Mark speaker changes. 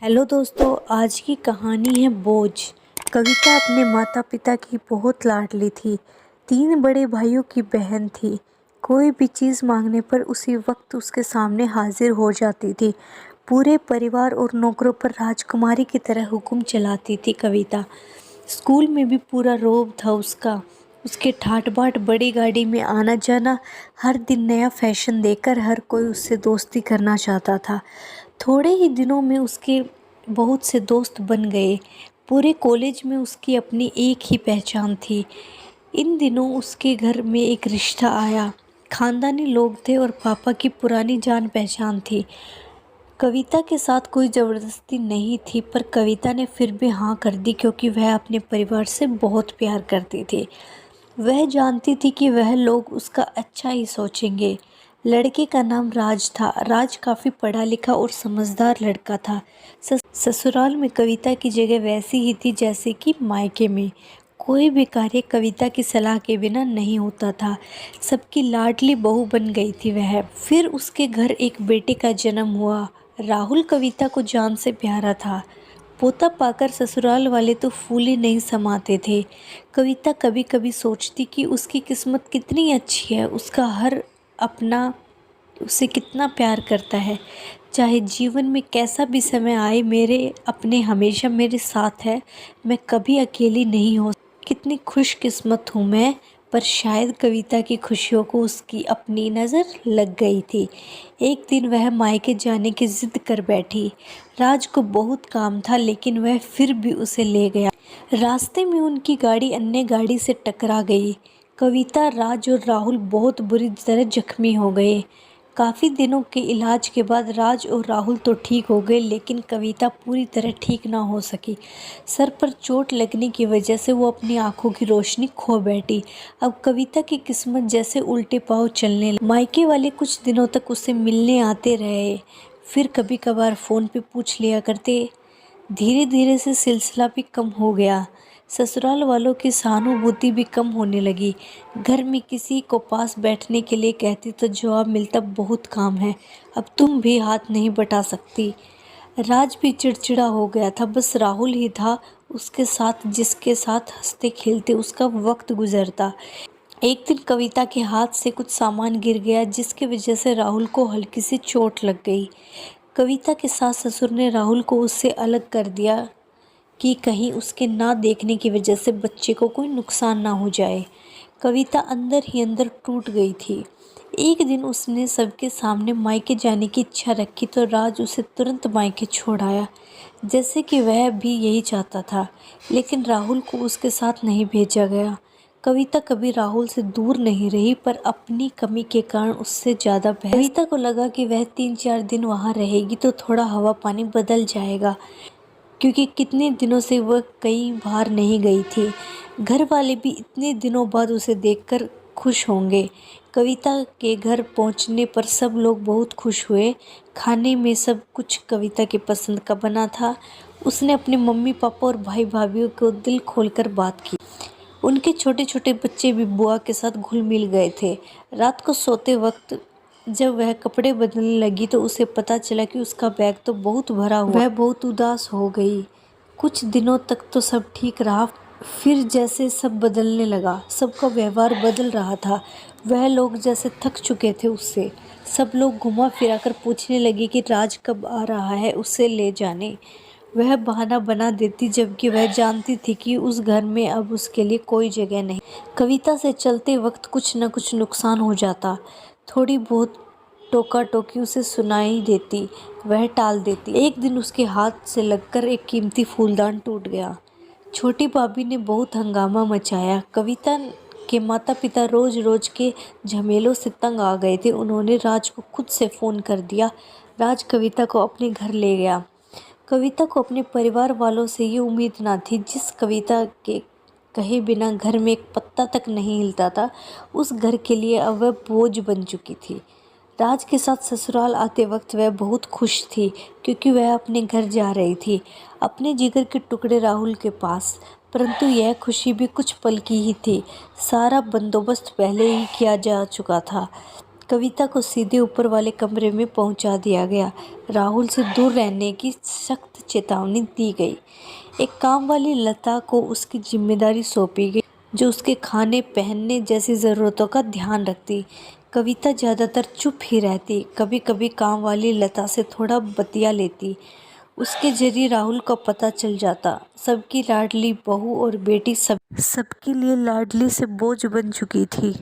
Speaker 1: Hello दोस्तों, आज की कहानी है बोझ। कविता अपने माता पिता की बहुत लाडली थी। 3 बड़े भाइयों की बहन थी। कोई भी चीज़ मांगने पर उसी वक्त उसके सामने हाजिर हो जाती थी। पूरे परिवार और नौकरों पर राजकुमारी की तरह हुक्म चलाती थी कविता। स्कूल में भी पूरा रौब था उसका। उसके ठाट बाट बड़ी गाड़ी में आना जाना, हर दिन नया फैशन देकर हर कोई उससे दोस्ती करना चाहता था। थोड़े ही दिनों में उसके बहुत से दोस्त बन गए। पूरे कॉलेज में उसकी अपनी एक ही पहचान थी। इन दिनों उसके घर में एक रिश्ता आया। खानदानी लोग थे और पापा की पुरानी जान पहचान थी। कविता के साथ कोई ज़बरदस्ती नहीं थी, पर कविता ने फिर भी हाँ कर दी क्योंकि वह अपने परिवार से बहुत प्यार करती थी। वह जानती थी कि वह लोग उसका अच्छा ही सोचेंगे। लड़के का नाम राज था। राज काफ़ी पढ़ा लिखा और समझदार लड़का था। ससुराल में कविता की जगह वैसी ही थी जैसे कि मायके में। कोई भी कार्य कविता की सलाह के बिना नहीं होता था। सबकी लाडली बहू बन गई थी वह। फिर उसके घर एक बेटे का जन्म हुआ। राहुल कविता को जान से प्यारा था। पोता पाकर ससुराल वाले तो फूले नहीं समाते थे। कविता कभी कभी सोचती कि उसकी किस्मत कितनी अच्छी है। उसका हर अपना उसे कितना प्यार करता है। चाहे जीवन में कैसा भी समय आए, मेरे अपने हमेशा मेरे साथ है। मैं कभी अकेली नहीं हो। कितनी खुशकिस्मत हूँ मैं। पर शायद कविता की खुशियों को उसकी अपनी नज़र लग गई थी। एक दिन वह मायके जाने की जिद कर बैठी। राज को बहुत काम था, लेकिन वह फिर भी उसे ले गया। रास्ते में उनकी गाड़ी अन्य गाड़ी से टकरा गई। कविता, राज और राहुल बहुत बुरी तरह जख्मी हो गए। काफ़ी दिनों के इलाज के बाद राज और राहुल तो ठीक हो गए, लेकिन कविता पूरी तरह ठीक ना हो सकी। सर पर चोट लगने की वजह से वो अपनी आंखों की रोशनी खो बैठी। अब कविता की किस्मत जैसे उल्टे पांव चलने लगी। मायके वाले कुछ दिनों तक उसे मिलने आते रहे, फिर कभी कभार फ़ोन पे पूछ लिया करते। धीरे धीरे से सिलसिला भी कम हो गया। ससुराल वालों की सहानुभूति भी कम होने लगी। घर में किसी को पास बैठने के लिए कहती तो जवाब मिलता, बहुत काम है, अब तुम भी हाथ नहीं बटा सकती। राज भी चिड़चिड़ा हो गया था। बस राहुल ही था उसके साथ, जिसके साथ हंसते खेलते उसका वक्त गुजरता। एक दिन कविता के हाथ से कुछ सामान गिर गया, जिसकी वजह से राहुल को हल्की सी चोट लग गई। कविता के सास ससुर ने राहुल को उससे अलग कर दिया कि कहीं उसके ना देखने की वजह से बच्चे को कोई नुकसान ना हो जाए। कविता अंदर ही अंदर टूट गई थी। एक दिन उसने सबके सामने मायके जाने की इच्छा रखी तो राज उसे तुरंत मायके छोड़ आया, जैसे कि वह भी यही चाहता था। लेकिन राहुल को उसके साथ नहीं भेजा गया। कविता कभी राहुल से दूर नहीं रही, पर अपनी कमी के कारण उससे ज़्यादा कविता को लगा कि वह 3-4 दिन वहाँ रहेगी तो थोड़ा हवा पानी बदल जाएगा, क्योंकि कितने दिनों से वह कहीं बाहर नहीं गई थी। घर वाले भी इतने दिनों बाद उसे देखकर खुश होंगे। कविता के घर पहुंचने पर सब लोग बहुत खुश हुए। खाने में सब कुछ कविता की पसंद का बना था। उसने अपने मम्मी पापा और भाई भाभीओं को दिल खोलकर बात की। उनके छोटे छोटे बच्चे भी बुआ के साथ घुल मिल गए थे। रात को सोते वक्त जब वह कपड़े बदलने लगी तो उसे पता चला कि उसका बैग तो बहुत भरा हुआ। वह बहुत उदास हो गई। कुछ दिनों तक तो सब ठीक रहा, फिर जैसे सब बदलने लगा। सबका व्यवहार बदल रहा था। वह लोग जैसे थक चुके थे उससे। सब लोग घुमा फिरा कर पूछने लगे कि राज कब आ रहा है उसे ले जाने। वह बहाना बना देती, जबकि वह जानती थी कि उस घर में अब उसके लिए कोई जगह नहीं। कविता से चलते वक्त कुछ न कुछ नुकसान हो जाता। थोड़ी बहुत टोका टोकी उसे सुनाई देती, वह टाल देती। एक दिन उसके हाथ से लगकर एक कीमती फूलदान टूट गया। छोटी भाभी ने बहुत हंगामा मचाया। कविता के माता पिता रोज रोज के झमेलों से तंग आ गए थे। उन्होंने राज को खुद से फ़ोन कर दिया। राज कविता को अपने घर ले गया। कविता को अपने परिवार वालों से ये उम्मीद ना थी। जिस कविता के कहे बिना घर में एक पत्ता तक नहीं हिलता था, उस घर के लिए अब वह बोझ बन चुकी थी। राज के साथ ससुराल आते वक्त वह बहुत खुश थी, क्योंकि वह अपने घर जा रही थी, अपने जिगर के टुकड़े राहुल के पास। परंतु यह खुशी भी कुछ पल की ही थी। सारा बंदोबस्त पहले ही किया जा चुका था। कविता को सीधे ऊपर वाले कमरे में पहुंचा दिया गया। राहुल से दूर रहने की सख्त चेतावनी दी गई। एक काम वाली लता को उसकी जिम्मेदारी सौंपी गई, जो उसके खाने पहनने जैसी ज़रूरतों का ध्यान रखती। कविता ज़्यादातर चुप ही रहती, कभी कभी काम वाली लता से थोड़ा बतिया लेती। उसके जरिए राहुल को पता चल जाता, सबकी लाडली बहू और बेटी सबके लिए लाडली से बोझ बन चुकी थी।